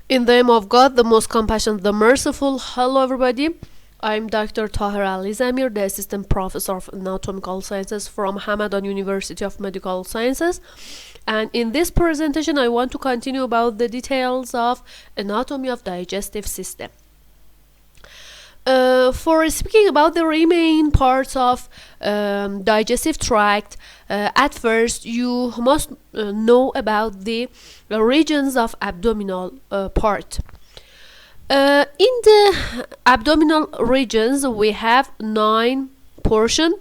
In the name of God, the most compassionate, the merciful. Hello, everybody. I'm Dr. Tahir Ali Zamir, the Assistant Professor of Anatomical Sciences from Hamadan University of Medical Sciences. And in this presentation, I want to continue about the details of anatomy of digestive system. For speaking about the remaining parts of digestive tract, at first you must know about the regions of abdominal part. In the abdominal regions, we have 9 portions,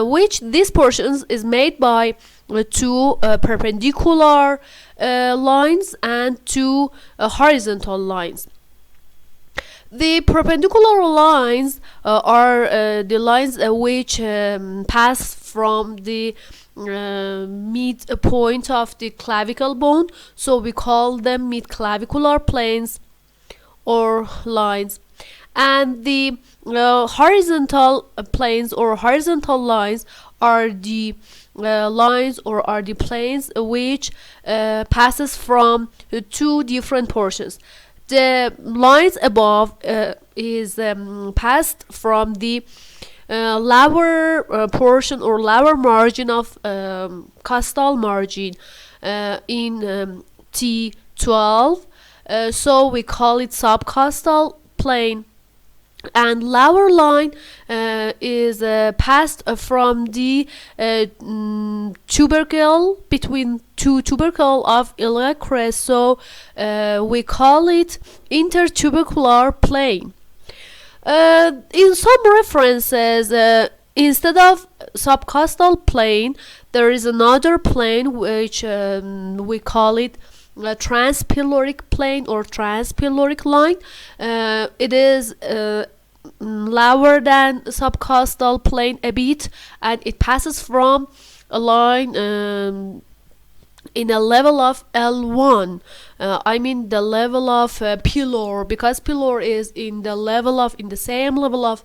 which these portions is made by 2 perpendicular lines and 2 horizontal lines. The perpendicular lines are the lines which pass from the midpoint of the clavicle bone, so we call them midclavicular planes or lines. And the horizontal planes or horizontal lines are the lines or are the planes which passes from 2 different portions. The lines above is passed from the lower portion or lower margin of costal margin in T12, so we call it subcostal plane. And lower line is passed from the tubercle, between 2 tubercle of iliac crest, so we call it intertubercular plane. In some references, instead of subcostal plane, there is another plane which we call it transpyloric plane or transpyloric line. It is lower than subcostal plane a bit, and it passes from a line in a level of L1. I mean the level of pylor, because pylor is in the same level of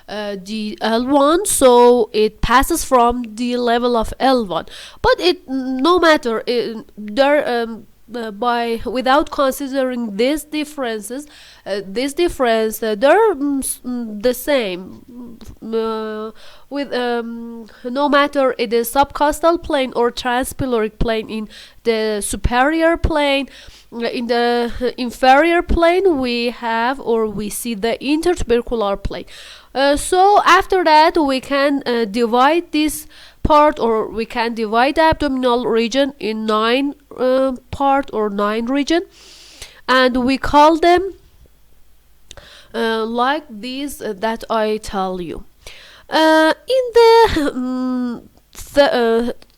the L1, so it passes from the level of L1. But it no matter, without considering these differences, they're the same, with no matter it is subcostal plane or transpyloric plane. In the superior plane, in the inferior plane, we see the intertubercular plane. So after that, we can divide this part, or we can divide the abdominal region in 9 part or 9 region, and we call them like these that I tell you. In the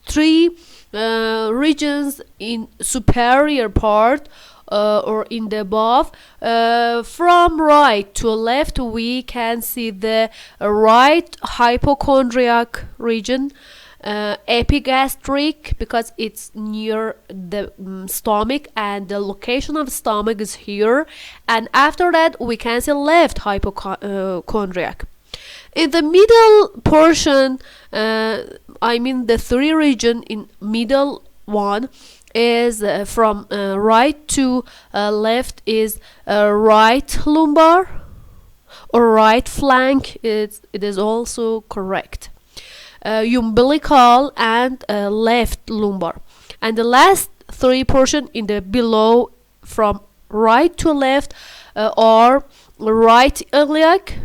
3 regions in superior part, or in the above, from right to left, we can see the right hypochondriac region, epigastric, because it's near the stomach and the location of stomach is here, and after that we can see left hypochondriac. In the middle portion, I mean the 3 region in middle one is from right to left is right lumbar or right flank. It is also correct. Umbilical and left lumbar. And the last 3 portion in the below, from right to left, are right iliac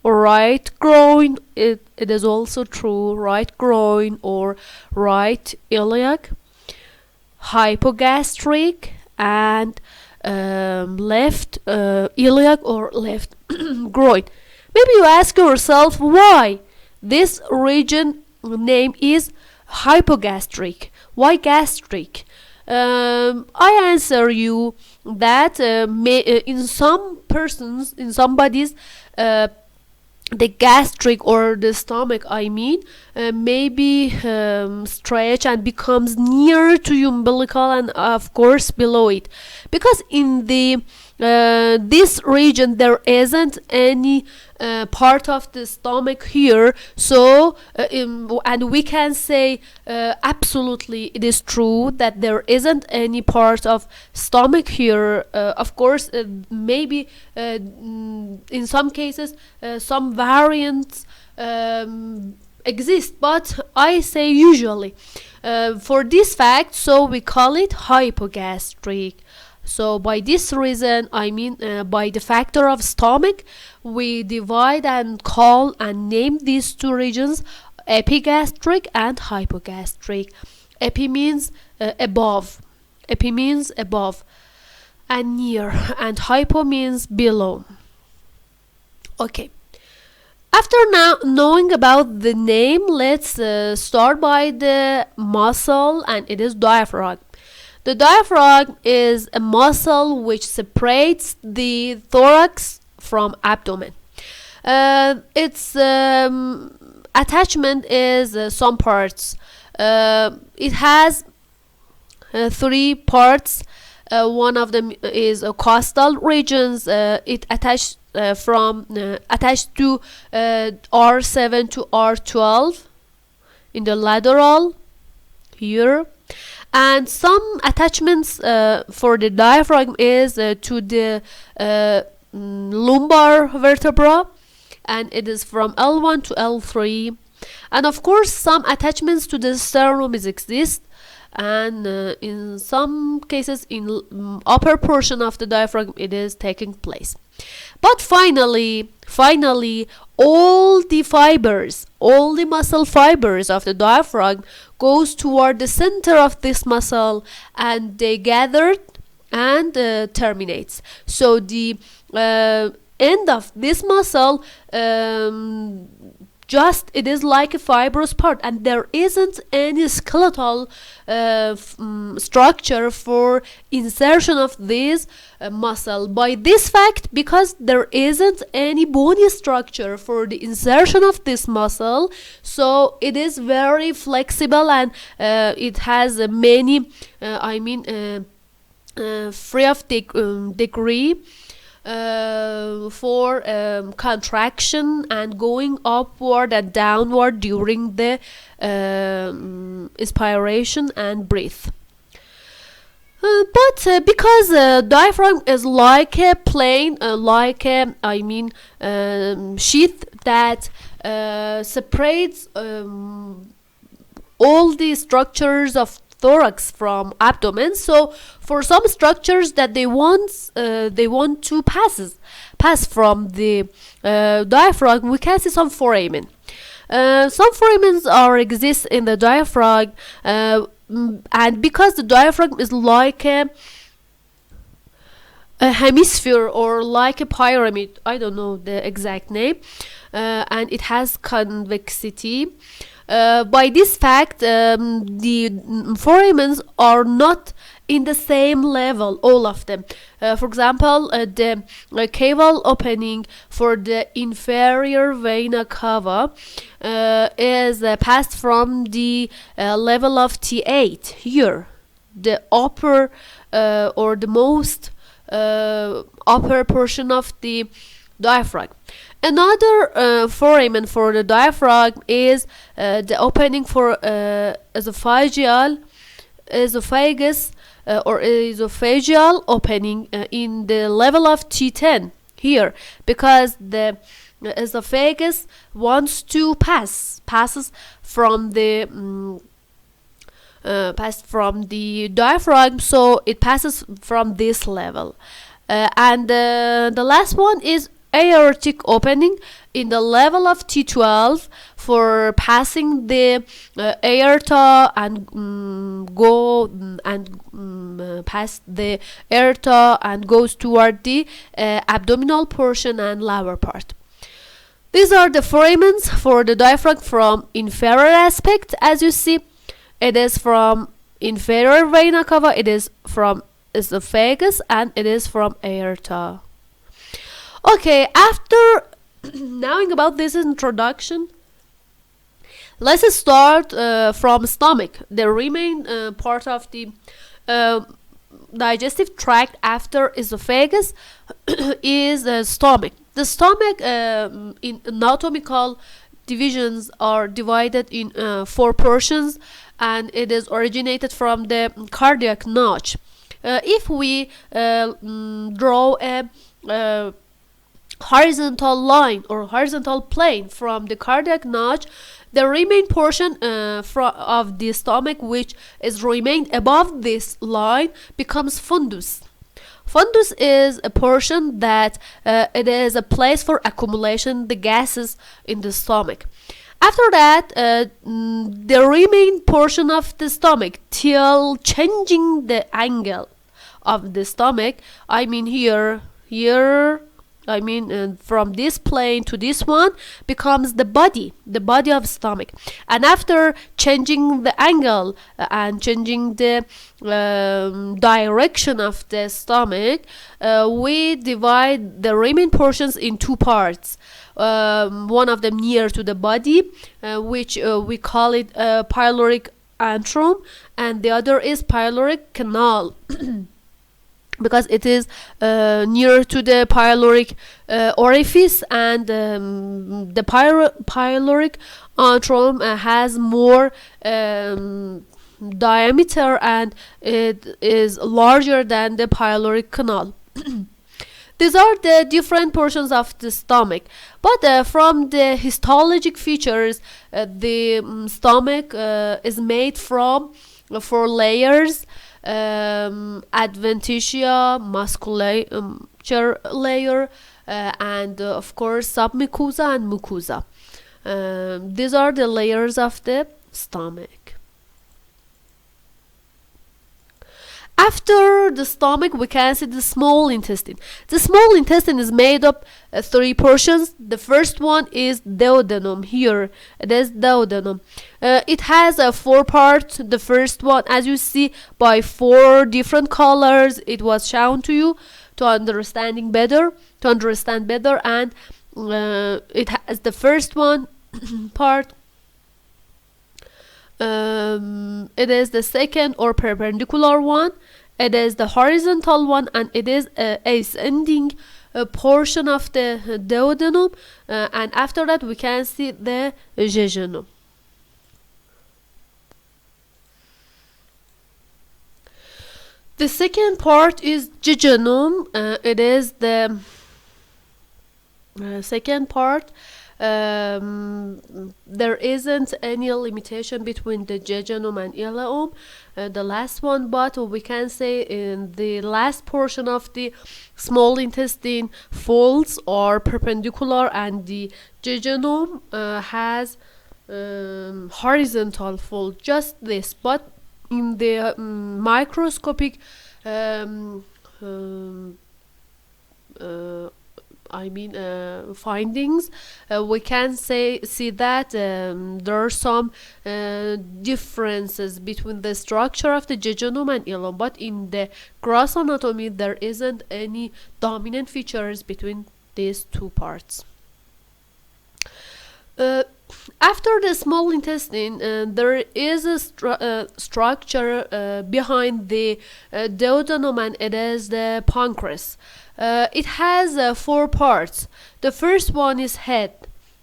or right groin. It is also true, right groin or right iliac, hypogastric, and left iliac or left groin. Maybe you ask yourself why this region name is hypogastric. Why gastric? I answer you that in some persons, in somebody's, the gastric or the stomach, I mean, maybe stretch and becomes near to umbilical and of course below it, because in the this region there isn't any part of the stomach here. So and we can say absolutely it is true that there isn't any part of stomach here. Of course, maybe in some cases some variants exist, but I say usually for this fact, so we call it hypogastric. So by this reason, I mean by the factor of stomach, we divide and call and name these two regions epigastric and hypogastric. Epi means above, epi means above and near, and hypo means below. Okay. After now knowing about the name, let's start by the muscle, and it is diaphragm. The diaphragm is a muscle which separates the thorax from abdomen. Its attachment is some parts. It has three parts. One of them is costal regions. It attached attached to R7 to R12 in the lateral here. And some attachments for the diaphragm is to the lumbar vertebra, and it is from L1 to L3. And of course some attachments to the sternum exist, and in some cases in upper portion of the diaphragm it is taking place. But finally all the fibers, all the muscle fibers of the diaphragm goes toward the center of this muscle, and they gathered and terminates. So the end of this muscle just it is like a fibrous part, and there isn't any skeletal structure for insertion of this muscle. By this fact, because there isn't any bony structure for the insertion of this muscle, so it is very flexible, and it has many free of degree for contraction and going upward and downward during the inspiration and breath. But because diaphragm is like a plane, sheath that separates all the structures of thorax from abdomen. So for some structures that they want to pass from the diaphragm, we can see some foramen. Some foramens exist in the diaphragm, and because the diaphragm is like a hemisphere or like a pyramid, I don't know the exact name, and it has convexity. By this fact, the foramens are not in the same level, all of them. For example, the caval opening for the inferior vena cava is passed from the level of T8 here, the upper or the most upper portion of the diaphragm. Another foramen for the diaphragm is the opening for esophagus or esophageal opening in the level of T10 here, because the esophagus wants to passes from the diaphragm, so it passes from this level. And the last one is aortic opening in the level of T12 for passing the aorta and pass the aorta and goes toward the abdominal portion and lower part. These are the foramens for the diaphragm from inferior aspect. As you see, it is from inferior vena cava, it is from esophagus, and it is from aorta. Okay, after knowing about this introduction, let's start from stomach. The remain part of the digestive tract after esophagus is stomach. The stomach in anatomical divisions are divided in four portions, and it is originated from the cardiac notch. If we draw a horizontal line or horizontal plane from the cardiac notch, the remain portion of the stomach, which is remained above this line, becomes fundus. Fundus is a portion that it is a place for accumulation the gases in the stomach. After that, the remaining portion of the stomach, till changing the angle of the stomach, I mean here, I mean from this plane to this one, becomes the body of stomach. And after changing the angle and changing the direction of the stomach, we divide the remaining portions in two parts. One of them near to the body, which we call it pyloric antrum, and the other is pyloric canal. Because it is near to the pyloric orifice, and the pyloric antrum has more diameter, and it is larger than the pyloric canal. These are the different portions of the stomach, but from the histologic features, the stomach is made from four layers: adventitia, musculature layer, and of course submucosa and mucosa. These are the layers of the stomach. After the stomach, we can see the small intestine. The small intestine is made up three portions. The first one is duodenum. Here it is duodenum. It has four parts. The first one, as you see by four different colors, it was shown to you to understand better. And it has the first one part. It is the second or perpendicular one, it is the horizontal one, and it is ascending portion of the duodenum, and after that we can see the jejunum. The second part is jejunum. It is the second part. There isn't any limitation between the jejunum and ileum, the last one, but we can say in the last portion of the small intestine, folds are perpendicular, and the jejunum has horizontal fold, just this. But in the microscopic findings, we can see that there are some differences between the structure of the jejunum and ileum, but in the gross anatomy there isn't any dominant features between these two parts. After the small intestine, there is a structure behind the duodenum, and it is the pancreas. It has four parts. The first one is head,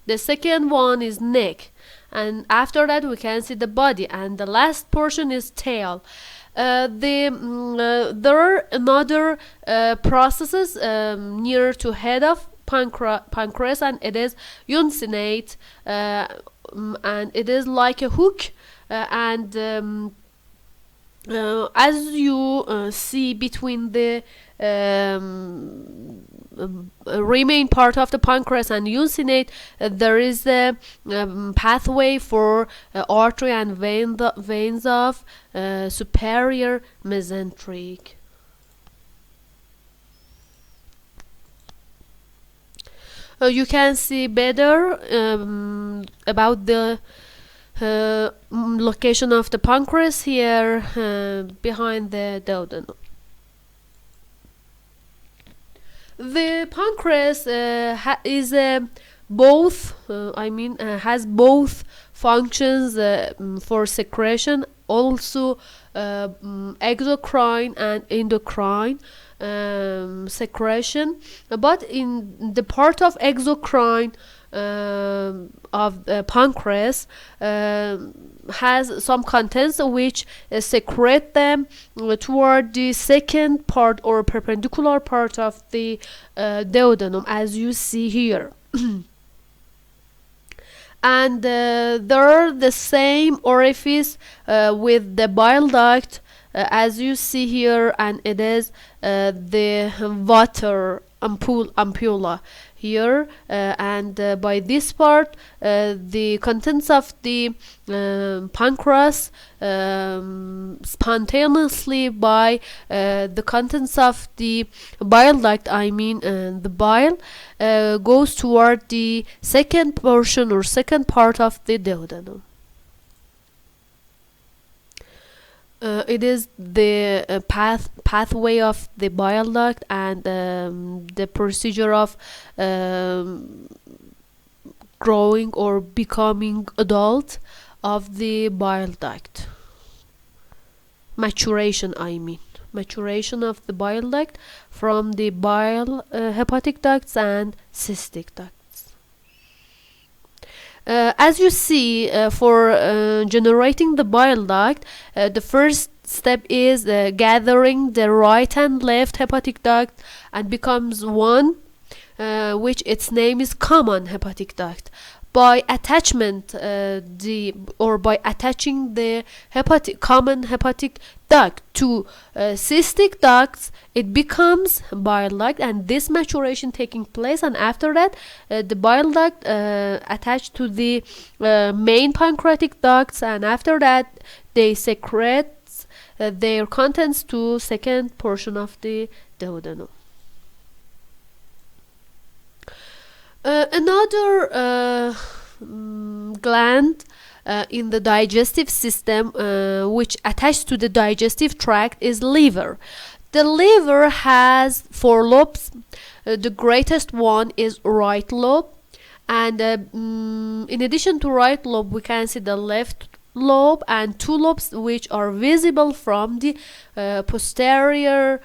the second one is neck, and after that we can see the body, and the last portion is tail. There are another processes near to head of pancreas, and it is uncinate, and it is like a hook, and as you see between the remain part of the pancreas and uncinate, there is a pathway for artery and veins of superior mesenteric. You can see better about the location of the pancreas here behind the duodenum. The pancreas is has both functions for secretion, also exocrine and endocrine. secretion, but in the part of exocrine of the pancreas has some contents which secrete them toward the second part or perpendicular part of the duodenum, as you see here. And they're the same orifice with the bile duct, as you see here, and it is the water ampulla here, and by this part the contents of the pancreas spontaneously by the contents of the bile duct, I mean the bile, goes toward the second portion or second part of the duodenum. It is the pathway of the bile duct and the procedure of growing or becoming adult of the bile duct. Maturation, I mean. Maturation of the bile duct from the bile hepatic ducts and cystic ducts. As you see, for generating the bile duct, the first step is gathering the right and left hepatic duct and becomes one, which its name is common hepatic duct. By attachment, by attaching the common hepatic duct to cystic ducts, it becomes bile duct, and this maturation taking place, and after that the bile duct attached to the main pancreatic ducts, and after that they secrete their contents to second portion of the duodenum. Another gland in the digestive system which attached to the digestive tract is liver. The liver has 4 lobes. The greatest one is right lobe, and in addition to right lobe we can see the left lobe and 2 lobes which are visible from the posterior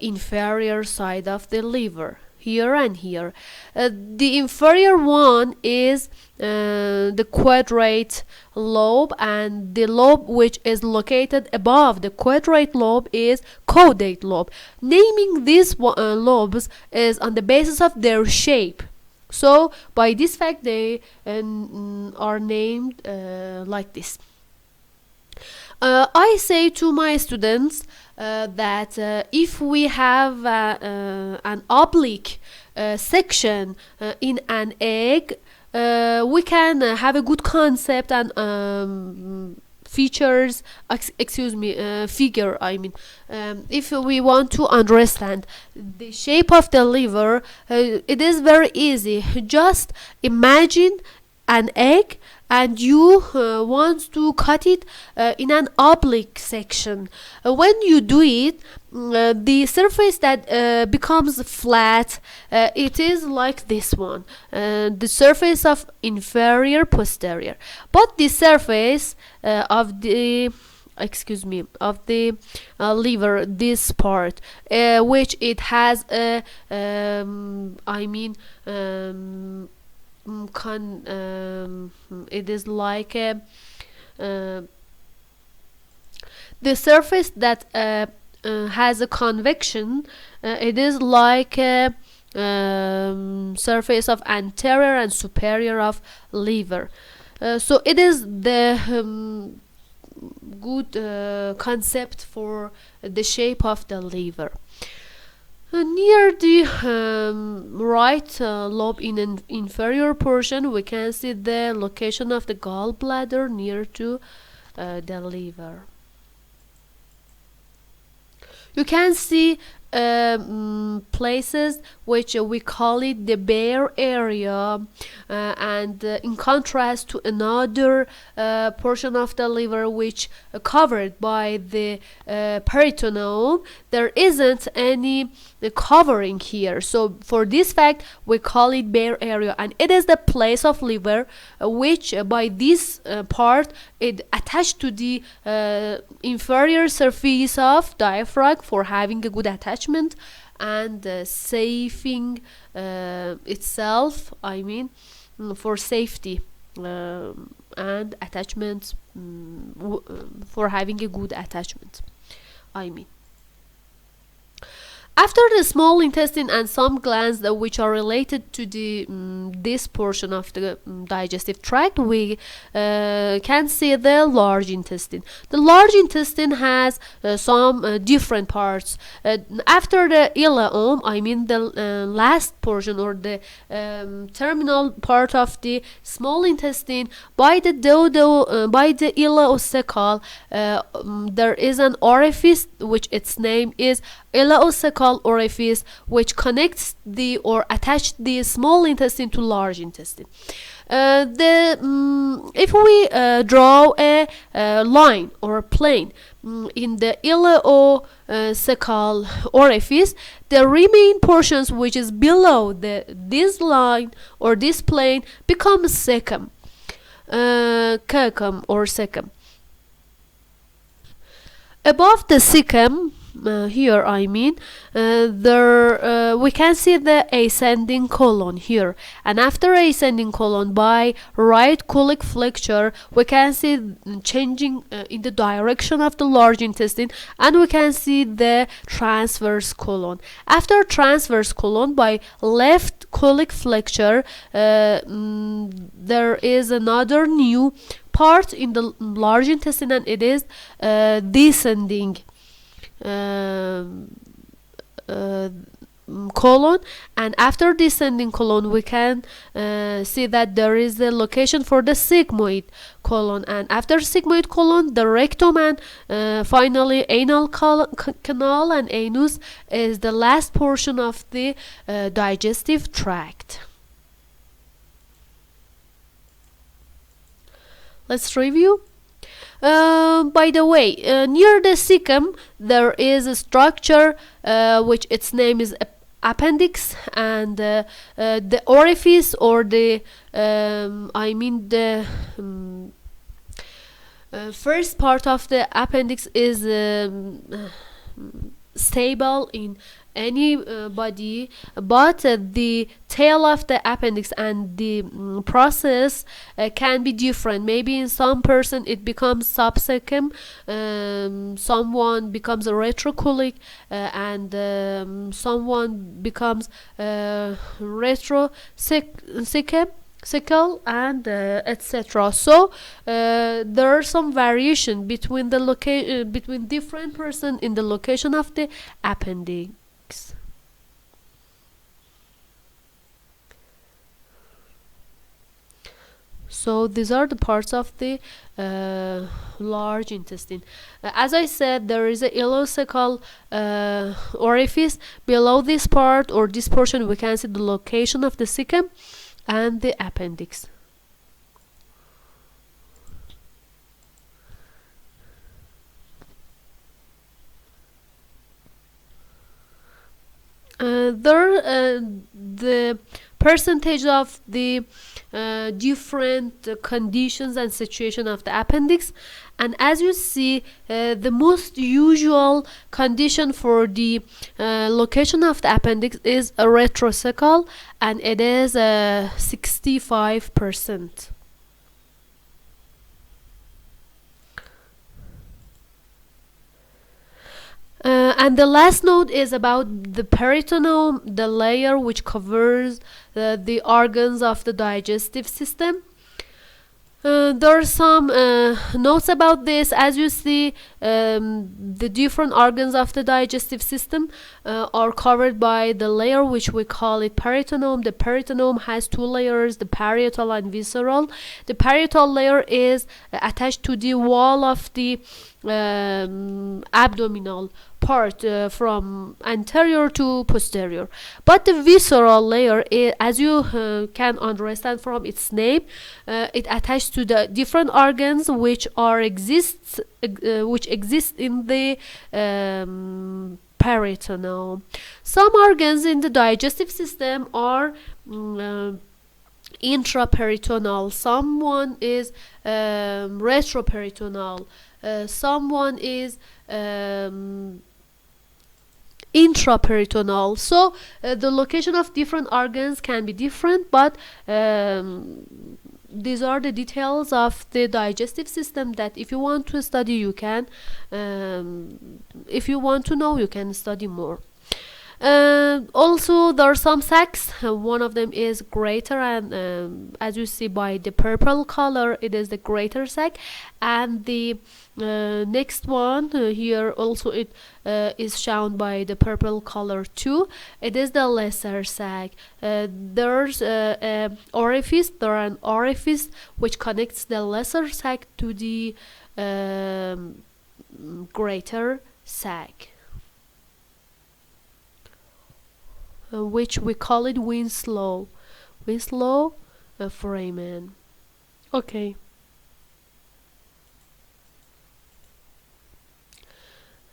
inferior side of the liver, here and here. The inferior one is the quadrate lobe, and the lobe which is located above the quadrate lobe is caudate lobe. Naming these lobes is on the basis of their shape. So by this fact they are named like this. I say to my students that if we have an oblique section in an egg, we can have a good concept and features, figure, I mean, if we want to understand the shape of the liver, it is very easy. Just imagine an egg and you want to cut it in an oblique section. When you do it, the surface that becomes flat, it is like this one, the surface of inferior posterior, but the surface of the liver, this part, which it has a it is like a the surface that has a convection, it is like a surface of anterior and superior of liver. So it is the good concept for the shape of the liver. Near the right lobe in an inferior portion, we can see the location of the gallbladder near to the liver. You can see places which we call it the bare area, and in contrast to another portion of the liver which covered by the peritoneum, there isn't any covering here. So for this fact we call it bare area, and it is the place of liver which by this part it attached to the inferior surface of diaphragm for having a good attachment, attachment and saving itself, I mean, for safety and attachment, for having a good attachment, I mean. After the small intestine and some glands which are related to the this portion of the digestive tract, we can see the large intestine. The large intestine has some different parts. After the ileum, I mean the last portion or the terminal part of the small intestine, by the by the ileocecal, there is an orifice which its name is ileocecal orifice, which connects the or attach the small intestine to large intestine. If we draw a line or a plane in the ileocecal orifice, the remaining portions which is below this line or this plane becomes cecum, cecum or cecum. Above the cecum, here I mean, there we can see the ascending colon here, and after ascending colon, by right colic flexure, we can see changing in the direction of the large intestine, and we can see the transverse colon. After transverse colon, by left colic flexure, there is another new part in the large intestine, and it is descending colon. And after descending colon, we can see that there is the location for the sigmoid colon, and after sigmoid colon, the rectum, and finally anal canal and anus is the last portion of the digestive tract. Let's review. By the way, near the cecum there is a structure which its name is appendix, and the orifice or the I mean the first part of the appendix is stable in any body, but the tail of the appendix and the process can be different. Maybe in some person it becomes subcecum, someone becomes a retrocolic, and someone becomes retrocecum, and etc. So there are some variation between the between different person in the location of the appendix. So these are the parts of the large intestine. As I said, there is a ileocecal orifice. Below this part or this portion, we can see the location of the cecum and the appendix. The percentage of the different conditions and situation of the appendix, and as you see, the most usual condition for the location of the appendix is a retrocecal, and it is 65%. And the last note is about the peritoneum, the layer which covers the organs of the digestive system. There are some notes about this. As you see, the different organs of the digestive system are covered by the layer which we call it peritoneum. The peritoneum has two layers, the parietal and visceral. The parietal layer is attached to the wall of the abdominal part, from anterior to posterior, but the visceral layer as you can understand from its name, it attaches to the different organs which exist in the peritoneum. Some organs in the digestive system are intraperitoneal, someone is retroperitoneal, someone is intraperitoneal. So the location of different organs can be different, but these are the details of the digestive system that if you want to study, you can, if you want to know, you can study more. Also, there are some sacs. One of them is greater, and as you see by the purple color, it is the greater sac, and the next one here also it is shown by the purple color too. It is the lesser sac. There's an orifice. There an orifice which connects the lesser sac to the greater sac, which we call it Winslow foramen. Okay.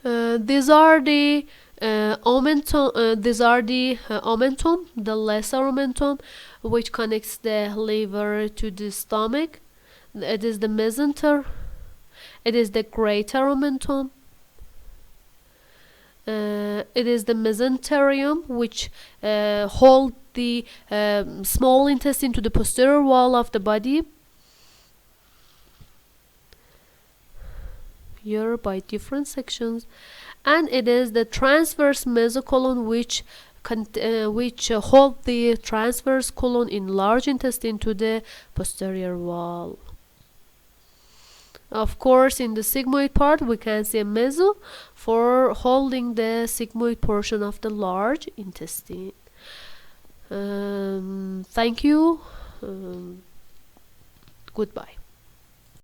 These are the omentum. These are the omentum, the lesser omentum, which connects the liver to the stomach. It is the mesentery. It is the greater omentum. It is the mesenterium, which hold the small intestine to the posterior wall of the body. Here by different sections, and it is the transverse mesocolon, which hold the transverse colon in large intestine to the posterior wall. Of course, in the sigmoid part, we can see a meso for holding the sigmoid portion of the large intestine. Thank you. Goodbye.